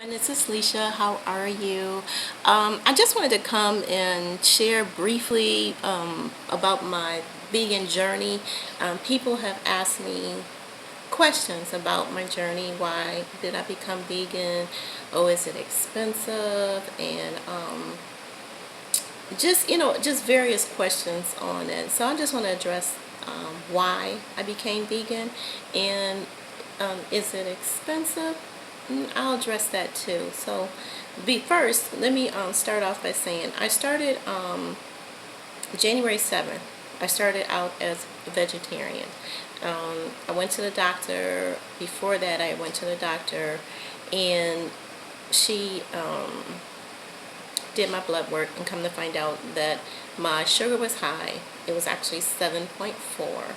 And this is Leisha. How are you? I just wanted to come and share briefly about my vegan journey. People have asked me questions about my journey. Why did I become vegan? Oh, is it expensive? And just various questions on it. So I just want to address why I became vegan, and is it expensive? I'll address that too. So, first, let me start off by saying I started January 7th. I started out as a vegetarian. I went to the doctor. Before that, I went to the doctor, and she did my blood work, and come to find out that my sugar was high. It was actually 7.4,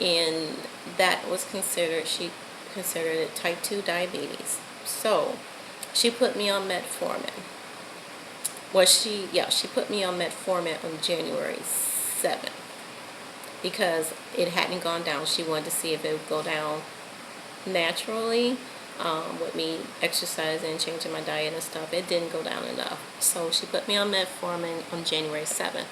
and that was she considered it type 2 diabetes. So she put me on metformin. She put me on metformin on January 7th because it hadn't gone down. She wanted to see if it would go down naturally with me exercising and changing my diet and stuff. It didn't go down enough. So she put me on metformin on January 7th.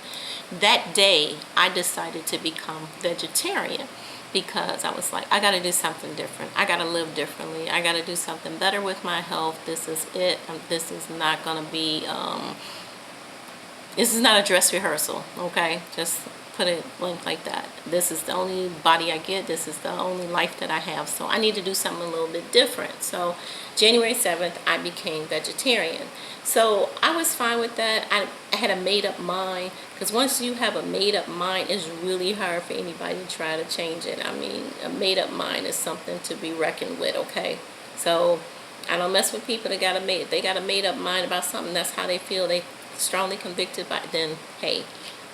That day, I decided to become vegetarian because I was like, I got to do something different. I got to live differently. I got to do something better with my health. This is it. This is not going to be, this is not a dress rehearsal, okay? Just put it like that. This is the only body I get. This is the only life that I have. So I need to do something a little bit different. So January 7th, I became vegetarian. So I was fine with that. I had a made-up mind, because once you have a made-up mind, it's really hard for anybody to try to change it. I mean, a made-up mind is something to be reckoned with, okay? So I don't mess with people that got a made-up mind about something. That's how they feel. They strongly convicted by. Then hey,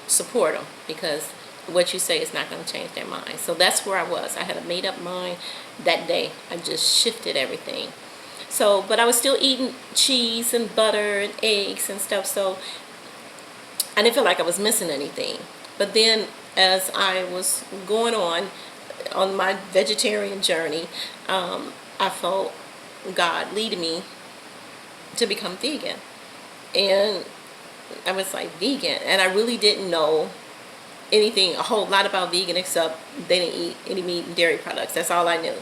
support them, because what you say is not going to change their mind. So that's where I was. I had a made-up mind that day. I just shifted everything. So, but I was still eating cheese and butter and eggs and stuff, so I didn't feel like I was missing anything. But then as I was going on my vegetarian journey, I felt God leading me to become vegan. And I was like, vegan? And I really didn't know a whole lot about vegan, except they didn't eat any meat and dairy products. That's all I knew.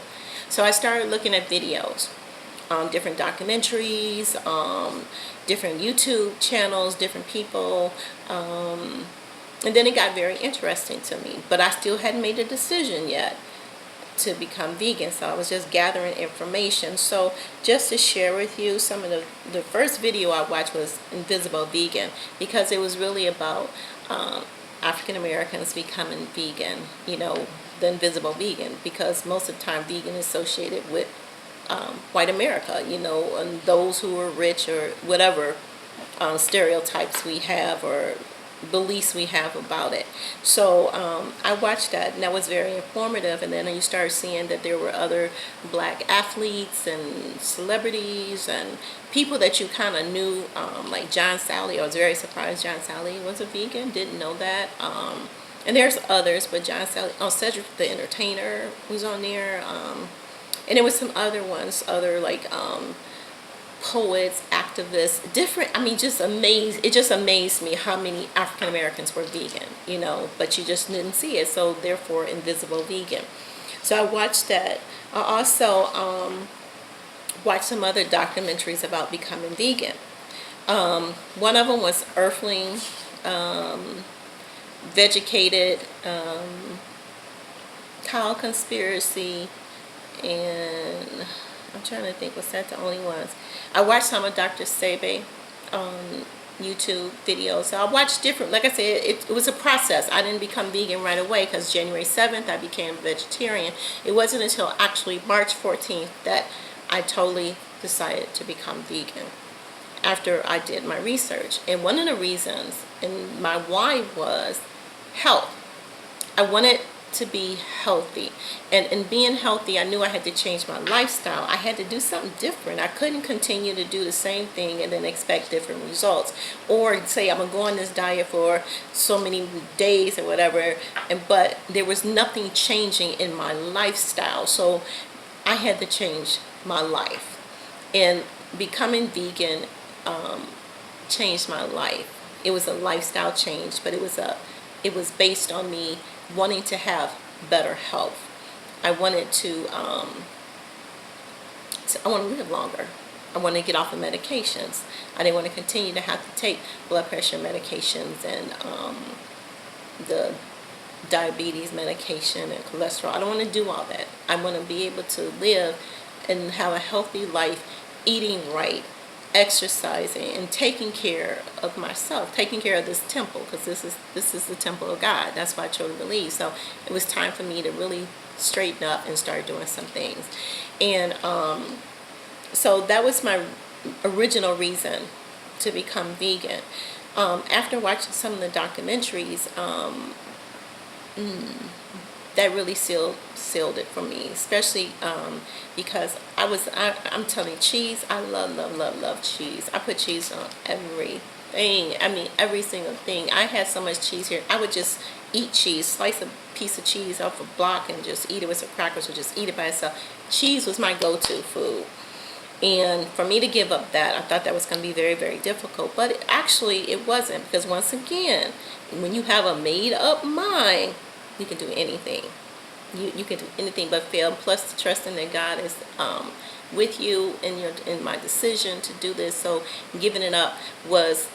So I started looking at videos, different documentaries, different YouTube channels, different people, and then it got very interesting to me. But I still hadn't made a decision yet to become vegan, so I was just gathering information. So just to share with you, some of the first video I watched was Invisible Vegan, because it was really about African Americans becoming vegan, the invisible vegan, because most of the time vegan is associated with white America, and those who are rich, or whatever stereotypes we have or beliefs we have about it. So I watched that, and that was very informative. And then you start seeing that there were other black athletes and celebrities and people that you kind of knew, like John Sally. I was very surprised John Sally was a vegan. Didn't know that. And there's others, but John Sally, Cedric the Entertainer was on there. And there was some other ones, like poets, activists, different. I mean, it just amazed me how many African Americans were vegan, but you just didn't see it. So therefore, Invisible Vegan. So I watched that. I also watched some other documentaries about becoming vegan. One of them was Earthling, Vegucated, Cow Conspiracy, and I'm trying to think, was that the only ones? I watched some of Dr. Sebi YouTube videos. So I watched different, like I said, it was a process. I didn't become vegan right away, because January 7th I became vegetarian. It wasn't until actually March 14th that I totally decided to become vegan, after I did my research. And one of the reasons, and my why, was health. I wanted to be healthy, and in being healthy, I knew I had to change my lifestyle. I had to do something different. I couldn't continue to do the same thing and then expect different results, or say I'm gonna go on this diet for so many days or whatever, but there was nothing changing in my lifestyle. So I had to change my life, and becoming vegan changed my life. It was a lifestyle change, but it was based on me wanting to have better health. I wanted to I want to live longer. I want to get off of medications. I didn't want to continue to have to take blood pressure medications and the diabetes medication and cholesterol. I don't want to do all that. I want to be able to live and have a healthy life, eating right, exercising, and taking care of myself, taking care of this temple, because this is the temple of God. That's what I truly believe. So it was time for me to really straighten up and start doing some things. And so that was my original reason to become vegan. After watching some of the documentaries, that really sealed it for me, especially because I'm telling you, cheese. I love cheese. I put cheese on everything. I mean, every single thing. I had so much cheese here. I would just eat cheese, slice a piece of cheese off a block and just eat it with some crackers, or just eat it by itself. Cheese was my go-to food. And for me to give up that, I thought that was going to be very, very difficult. But actually, it wasn't. Because once again, when you have a made-up mind, you can do anything. You can do anything but fail. Plus, trusting that God is with you in my decision to do this. So giving it up was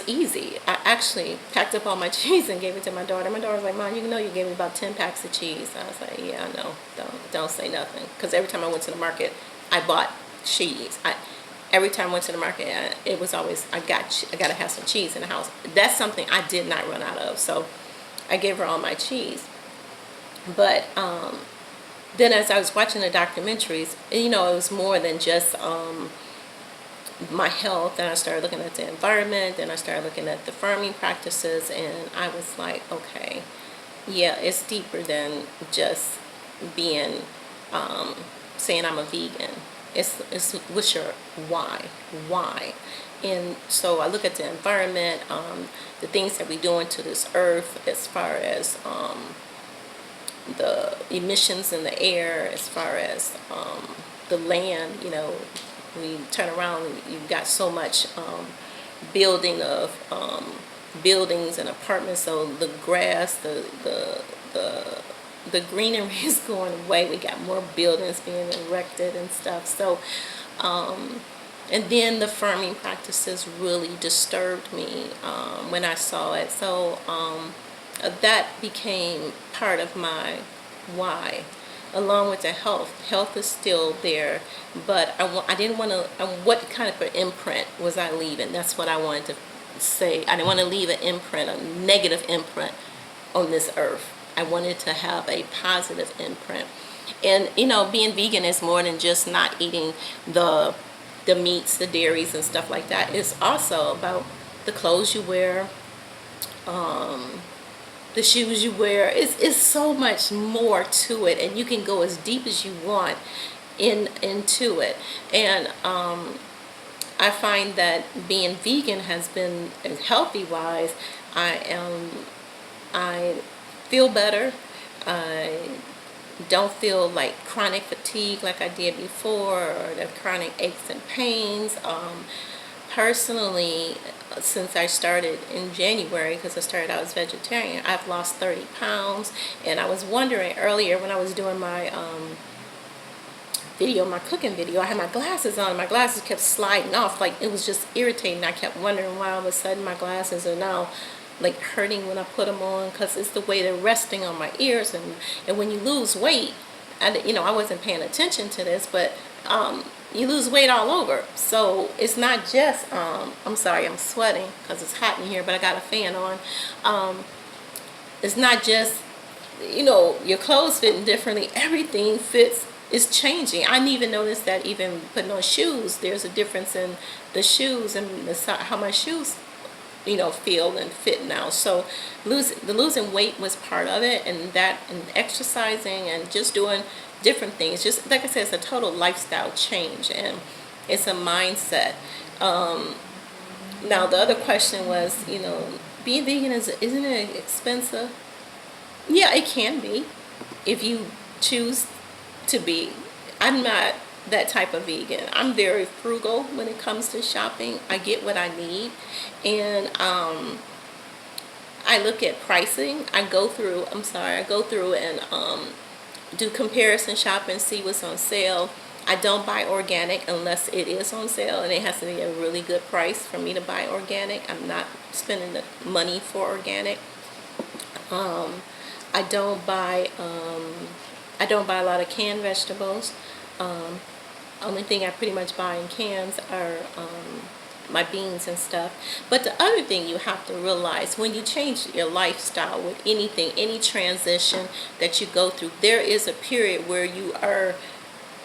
easy. I actually packed up all my cheese and gave it to my daughter. My daughter was like, "Mom, you know you gave me about 10 packs of cheese." I was like, "Yeah, I know. Don't say nothing." Because every time I went to the market, I bought cheese. Every time I went to the market, it was always, I got to have some cheese in the house. That's something I did not run out of. So I gave her all my cheese. But then as I was watching the documentaries, it was more than just my health. Then I started looking at the environment. Then I started looking at the farming practices. And I was like, okay, yeah, it's deeper than just being saying I'm a vegan. It's what's your why? And so I look at the environment, the things that we do into this earth, as far as the emissions in the air, as far as the land. We turn around and you've got so much building of buildings and apartments, so the grass, the greenery is going away. We got more buildings being erected and stuff. So, and then the farming practices really disturbed me when I saw it. So that became part of my why, along with the health. Health is still there, but I didn't want to. What kind of an imprint was I leaving? That's what I wanted to say. I didn't want to leave an imprint, a negative imprint on this earth. I wanted to have a positive imprint. And being vegan is more than just not eating the meats, the dairies and stuff like that. It's also about the clothes you wear, the shoes you wear. It's so much more to it, and you can go as deep as you want into it. And I find that being vegan has been, healthy wise, I feel better. I don't feel like chronic fatigue like I did before, or the chronic aches and pains. Personally, since I started in January, because I started out as vegetarian, I've lost 30 pounds. And I was wondering earlier when I was doing my my cooking video, I had my glasses on. My glasses kept sliding off, like it was just irritating. I kept wondering why all of a sudden my glasses are now like hurting when I put them on, because it's the way they're resting on my ears. And when you lose weight, I wasn't paying attention to this, but you lose weight all over. So it's not just I'm sorry, I'm sweating because it's hot in here, but I got a fan on. It's not just your clothes fitting differently. Everything fits. It's changing. I didn't even notice that even putting on shoes, there's a difference in the shoes and how my shoes feel and fit now. So losing weight was part of it, and exercising and just doing different things. Just like I said, it's a total lifestyle change, and it's a mindset. Now the other question was, being vegan isn't it expensive? Yeah, it can be if you choose to be. I'm not that type of vegan. I'm very frugal when it comes to shopping. I get what I need, and I look at pricing. I go through and do comparison shopping, see what's on sale. I don't buy organic unless it is on sale, and it has to be a really good price for me to buy organic. I'm not spending the money for organic. I don't buy a lot of canned vegetables. Only thing I pretty much buy in cans are my beans and stuff. But the other thing you have to realize, when you change your lifestyle with anything, any transition that you go through, there is a period where you are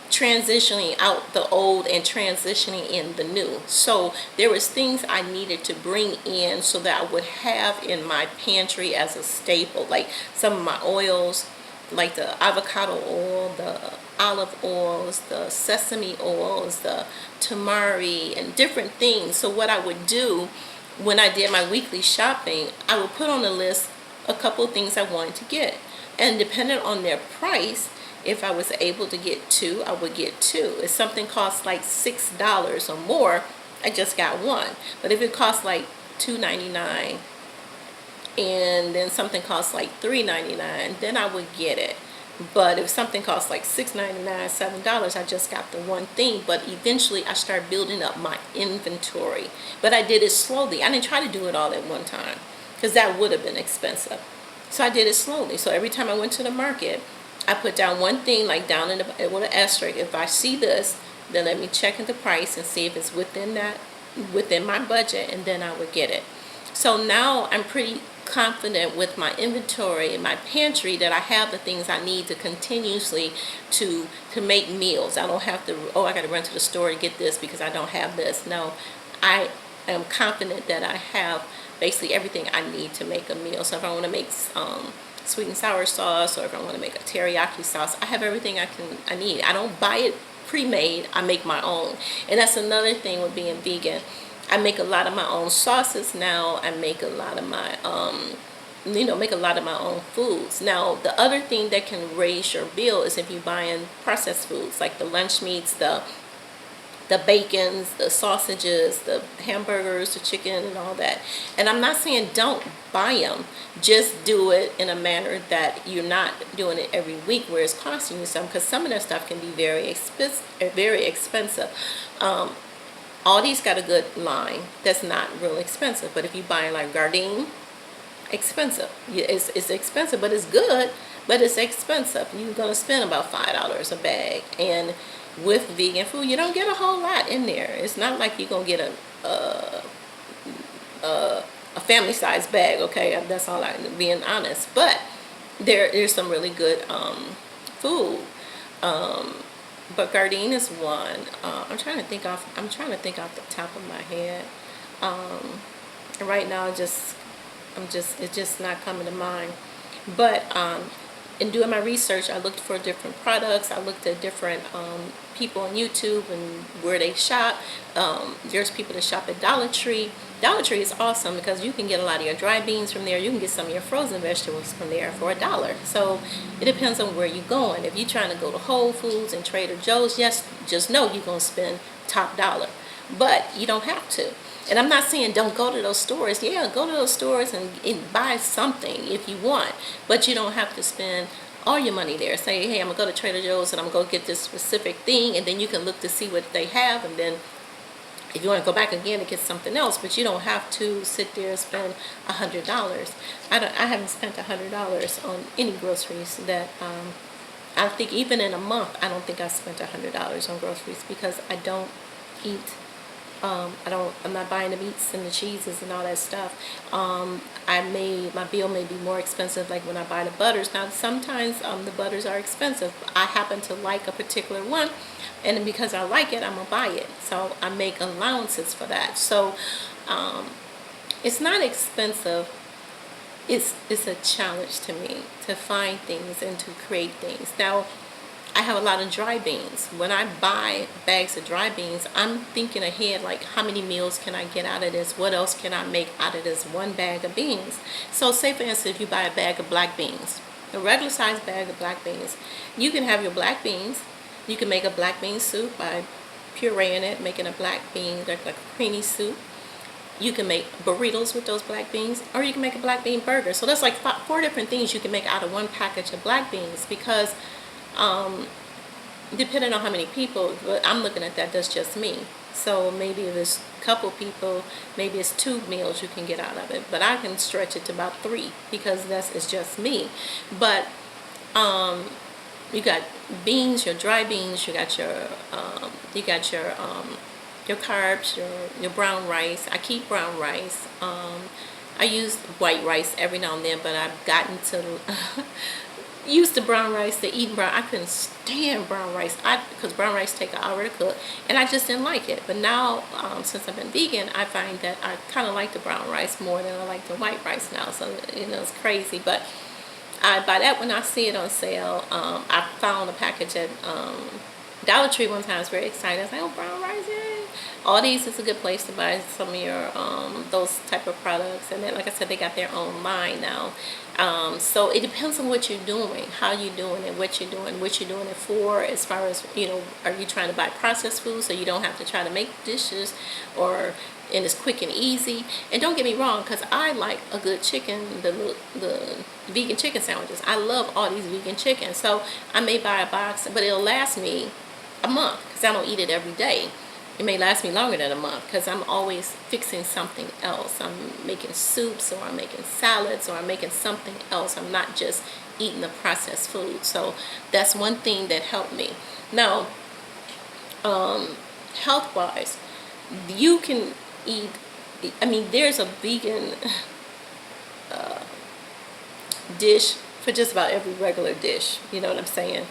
transitioning out the old and transitioning in the new. So there was things I needed to bring in so that I would have in my pantry as a staple, like some of my oils, like the avocado oil, the olive oils, the sesame oils, the tamari, and different things. So what I would do when I did my weekly shopping, I would put on the list a couple of things I wanted to get, and depending on their price, if I was able to get two, I would get two. If something costs like $6 or more, I just got one. But if it costs like $2.99 and then something costs like $3.99, then I would get it. But if something costs like $6.99, $7, I just got the one thing. But eventually I started building up my inventory. But I did it slowly. I didn't try to do it all at one time, because that would have been expensive. So I did it slowly. So every time I went to the market, I put down one thing, like down in the, with an asterisk. If I see this, then let me check the price and see if it's within my budget, and then I would get it. So now I'm pretty confident with my inventory and my pantry that I have the things I need to continuously to make meals. I don't have to, I got to run to the store to get this because I don't have this. No, I am confident that I have basically everything I need to make a meal. So if I want to make sweet and sour sauce, or if I want to make a teriyaki sauce, I have everything I need. I don't buy it pre-made. I make my own. And that's another thing with being vegan. I make a lot of my own sauces now. I make a lot of my make a lot of my own foods. Now, the other thing that can raise your bill is if you buy in processed foods, like the lunch meats, the bacons, the sausages, the hamburgers, the chicken, and all that. And I'm not saying don't buy them. Just do it in a manner that you're not doing it every week where it's costing you some, because some of that stuff can be very expensive. Aldi's got a good line that's not real expensive. But if you buy like Gardein, expensive. It's expensive, but it's good, but it's expensive. You're going to spend about $5 a bag. And with vegan food, you don't get a whole lot in there. It's not like you're going to get a family size bag, okay? That's all I'm being honest. But there's some really good food. But Gardein is one. I'm trying to think off the top of my head. Right now, it's just not coming to mind. But in doing my research, I looked for different products. I looked at different people on YouTube and where they shop. There's people that shop at Dollar Tree. Dollar Tree is awesome because you can get a lot of your dry beans from there. You can get some of your frozen vegetables from there for $1. So it depends on where you're going. If you're trying to go to Whole Foods and Trader Joe's, yes, just know you're going to spend top dollar. But you don't have to. And I'm not saying don't go to those stores. Yeah, go to those stores and buy something if you want. But you don't have to spend all your money there. Say, hey, I'm going to go to Trader Joe's and I'm going to get this specific thing. And then you can look to see what they have. And then if you want to go back again and get something else. But you don't have to sit there and spend $100. I haven't spent $100 on any groceries that I think even in a month, I don't think I spent $100 on groceries because I don't eat. I'm not buying the meats and the cheeses and all that stuff. My bill may be more expensive, like when I buy the butters. Now, sometimes the butters are expensive. I happen to like a particular one, and because I like it, I'm gonna buy it. So I make allowances for that. So it's not expensive. It's a challenge to me to find things and to create things. Now, I have a lot of dry beans. When I buy bags of dry beans, I'm thinking ahead, like how many meals can I get out of this? What else can I make out of this one bag of beans? So say for instance, if you buy a bag of black beans, a regular size bag of black beans, you can have your black beans, You can make a black bean soup by pureeing it, making a black bean like a creamy soup. You can make burritos with those black beans, or you can make a black bean burger. So that's like four different things you can make out of one package of black beans, because depending on how many people, but I'm looking at that's just me. So maybe if it's a couple people, maybe it's 2 meals you can get out of it, but I can stretch it to about 3, because it's just me. But you got beans, your dry beans, you got your carbs, your brown rice. I keep brown rice. I use white rice every now and then, but I've gotten to used to brown rice, to eating brown. I couldn't stand brown rice, because brown rice take an hour to cook, and I just didn't like it. But now, since I've been vegan, I find that I kind of like the brown rice more than I like the white rice now. So it's crazy, but I buy that when I see it on sale. I found a package at Dollar Tree one time. I was very excited. I was like, oh, brown rice, yay. Aldi's is a good place to buy some of your those type of products. And then, like I said, they got their own line now. So it depends on what you're doing, how you're doing it, what you're doing it for, as far as, are you trying to buy processed food so you don't have to try to make dishes, and it's quick and easy. And don't get me wrong, because I like a good chicken, the vegan chicken sandwiches. I love all these vegan chicken. So I may buy a box, but it'll last me a month, because I don't eat it every day. It may last me longer than a month, because I'm always fixing something else. I'm making soups, or I'm making salads, or I'm making something else. I'm not just eating the processed food. So that's one thing that helped me. Now, health-wise, you can eat, there's a vegan dish for just about every regular dish, you know what I'm saying?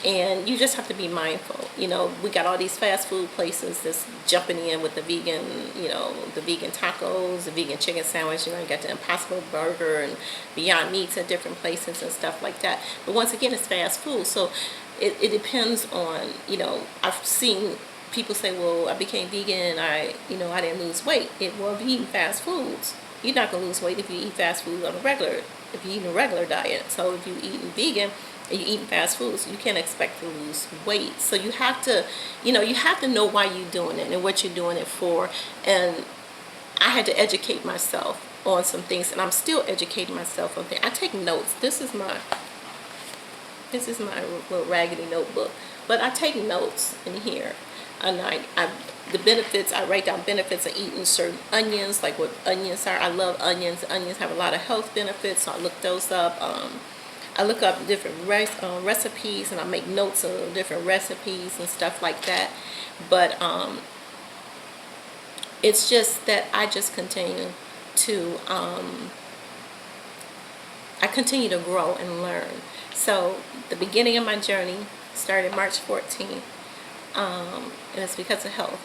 And you just have to be mindful. We got all these fast food places that's jumping in with the vegan, the vegan tacos, the vegan chicken sandwich. You got the Impossible Burger and Beyond Meats at different places and stuff like that. But once again, it's fast food. So it depends on, I've seen people say, well, I became vegan and I didn't lose weight. Well, if you eat fast foods, you're not going to lose weight if you eat fast food if you eat a regular diet. So if you eating vegan and you eating fast foods, you can't expect to lose weight. So you have to, you have to know why you're doing it and what you're doing it for. And I had to educate myself on some things, and I'm still educating myself on things. I take notes. This is my little raggedy notebook, but I take notes in here. And the benefits, I write down benefits of eating certain onions, like what onions are. I love onions. Onions have a lot of health benefits, so I look those up. I look up different recipes, and I make notes of different recipes and stuff like that. But it's just that I just continue to grow and learn. So the beginning of my journey started March 14th. And it's because of health.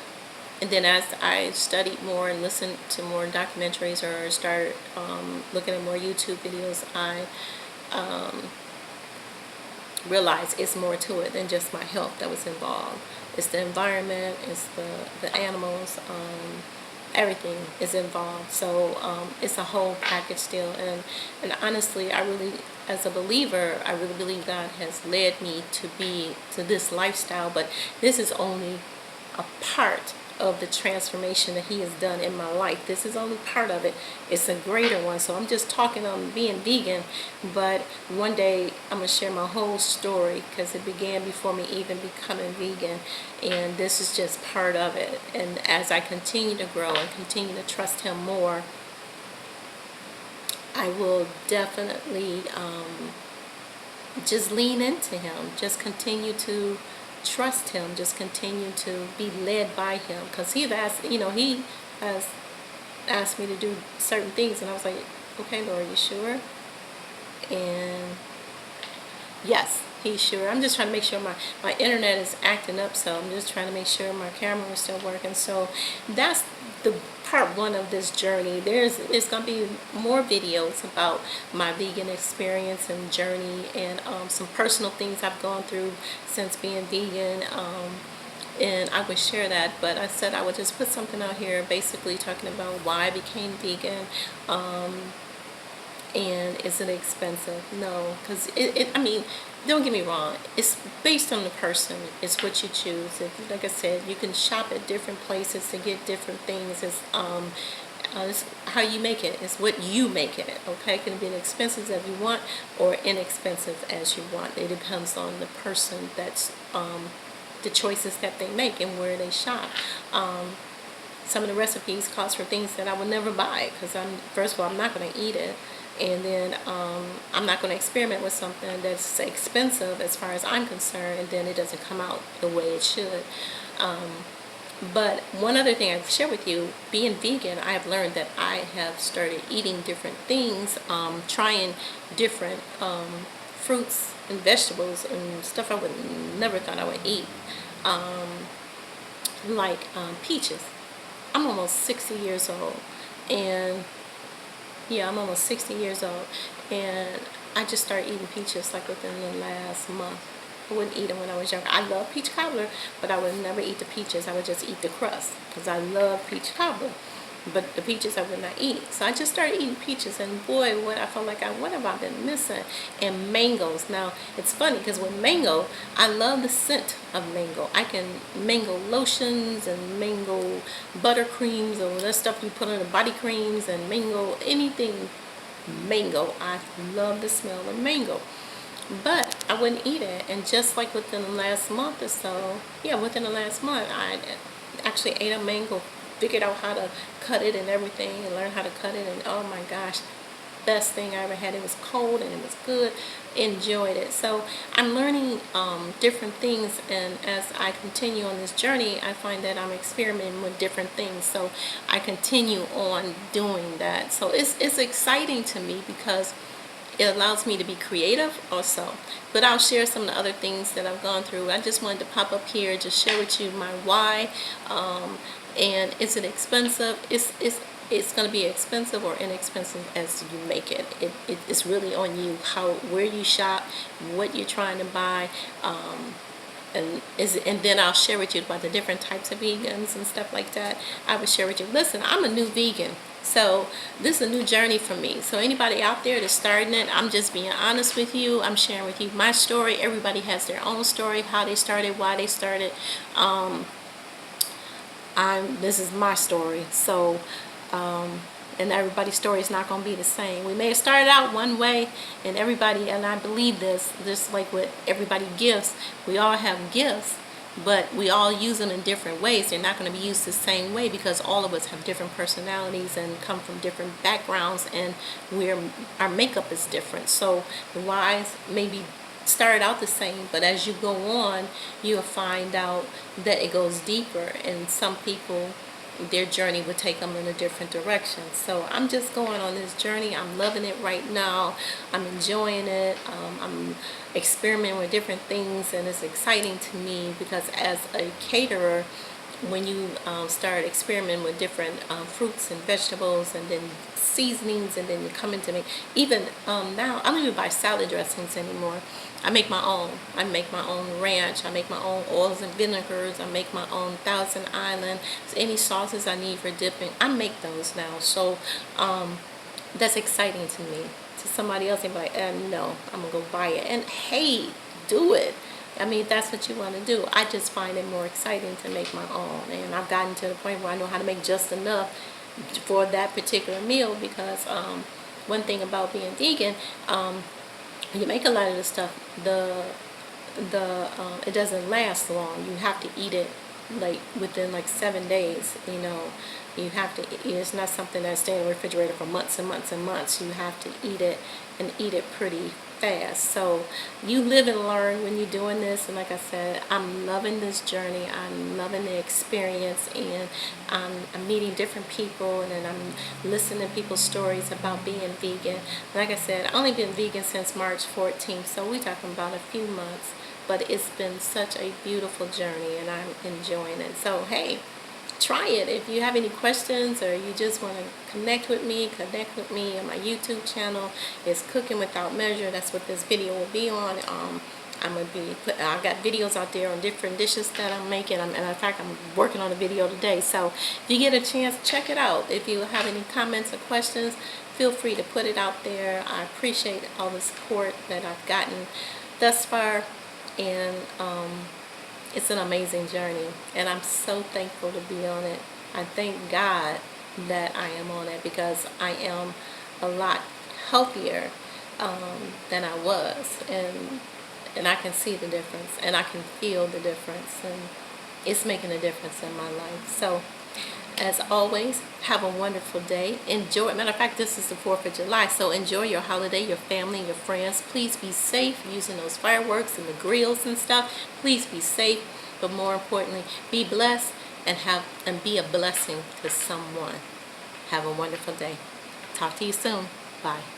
And then as I studied more and listened to more documentaries, or started looking at more YouTube videos, I realized it's more to it than just my health that was involved. It's the environment, it's the animals, everything is involved. So it's a whole package deal. And honestly, as a believer, I really believe God has led me to this lifestyle, but this is only a part of the transformation that He has done in my life. This is only part of it. It's a greater one. So I'm just talking on being vegan, but one day I'm going to share my whole story, because it began before me even becoming vegan, and this is just part of it. And as I continue to grow and continue to trust Him more, I will definitely just lean into Him. Just continue to trust Him. Just continue to be led by Him. Because He has asked me to do certain things. And I was like, okay, Lord, you sure? And yes, He's sure. I'm just trying to make sure my internet is acting up. So I'm just trying to make sure my camera is still working. So that's the part one of this journey. There's going to be more videos about my vegan experience and journey, and some personal things I've gone through since being vegan, and I would share that. But I said I would just put something out here basically talking about why I became vegan, And is it expensive? No, because I mean, don't get me wrong. It's based on the person. It's what you choose. If, like I said, you can shop at different places to get different things. It's how you make it. It's what you make it. Okay, it can be as expensive as you want or inexpensive as you want. It depends on the person that's the choices that they make and where they shop. Some of the recipes calls for things that I would never buy because first of all, I'm not going to eat it, and then I'm not going to experiment with something that's expensive as far as I'm concerned, and then it doesn't come out the way it should. But one other thing I've shared with you, being vegan, I have learned that I have started eating different things, trying different fruits and vegetables and stuff I would never thought I would eat, like peaches. I'm almost 60 years old, and yeah, I'm almost 60 years old, and I just started eating peaches like within the last month. I wouldn't eat them when I was younger. I love peach cobbler, but I would never eat the peaches. I would just eat the crust because I love peach cobbler. But the peaches I would not eat. So I just started eating peaches, and boy, what I felt like what have I been missing? And mangoes. Now, it's funny because with mango, I love the scent of mango. I can mango lotions and mango buttercreams or that stuff you put on the body creams and mango, anything mango. I love the smell of mango. But I wouldn't eat it. And just like within the last month or so, yeah, within the last month, I actually ate a mango, figured out how to cut it and everything, and learned how to cut it, and oh my gosh, best thing I ever had. It was cold and it was good. Enjoyed it. So I'm learning different things, and as I continue on this journey, I find that I'm experimenting with different things. So I continue on doing that. So it's exciting to me because it allows me to be creative also. But I'll share some of the other things that I've gone through. I just wanted to pop up here, just share with you my why. And is it expensive? It's going to be expensive or inexpensive as you make it. It's really on you, where you shop, what you're trying to buy. And then I'll share with you about the different types of vegans and stuff like that. I would share with you, listen, I'm a new vegan. So this is a new journey for me. So anybody out there that's starting it, I'm just being honest with you. I'm sharing with you my story. Everybody has their own story, how they started, why they started. This is my story. So and everybody's story is not going to be the same. We may have started out one way, and everybody, and I believe this, just like with everybody gifts, we all have gifts, but we all use them in different ways. They're not going to be used the same way because all of us have different personalities and come from different backgrounds, and our makeup is different. So the whys maybe started out the same, but as you go on, you'll find out that it goes deeper, and some people, their journey would take them in a different direction. So I'm just going on this journey. I'm loving it right now. I'm enjoying it. I'm experimenting with different things, and it's exciting to me because as a caterer, when you start experimenting with different fruits and vegetables and then seasonings, and then you come into me, even now I don't even buy salad dressings anymore. I make my own. I make my own ranch. I make my own oils and vinegars. I make my own Thousand Island. So any sauces I need for dipping, I make those now. So that's exciting to me. To somebody else, they're like, no, I'm going to go buy it. And hey, do it. I mean, that's what you want to do. I just find it more exciting to make my own. And I've gotten to the point where I know how to make just enough for that particular meal because one thing about being vegan, you make a lot of the stuff, it doesn't last long. You have to eat it like within like 7 days. You have to. It's not something that's staying in the refrigerator for months and months and months. You have to eat it, and eat it pretty fast. So you live and learn when you're doing this. And like I said, I'm loving this journey. I'm loving the experience, and I'm meeting different people, and then I'm listening to people's stories about being vegan. Like I said, I've only been vegan since March 14th, so we're talking about a few months. But it's been such a beautiful journey, and I'm enjoying it. So hey, try it. If you have any questions or you just want to connect with me on my YouTube channel. It's Cooking Without Measure. That's what this video will be on. I'm gonna be I've got videos out there on different dishes that I'm making. And in fact, I'm working on a video today. So if you get a chance, check it out. If you have any comments or questions, feel free to put it out there. I appreciate all the support that I've gotten thus far, and it's an amazing journey, and I'm so thankful to be on it. I thank God that I am on it, because I am a lot healthier than I was, and I can see the difference, and I can feel the difference, and it's making a difference in my life. So as always, have a wonderful day. Enjoy. Matter of fact, this is the 4th of July, so enjoy your holiday, your family, your friends. Please be safe using those fireworks and the grills and stuff. Please be safe, but more importantly, be blessed and be a blessing to someone. Have a wonderful day. Talk to you soon. Bye.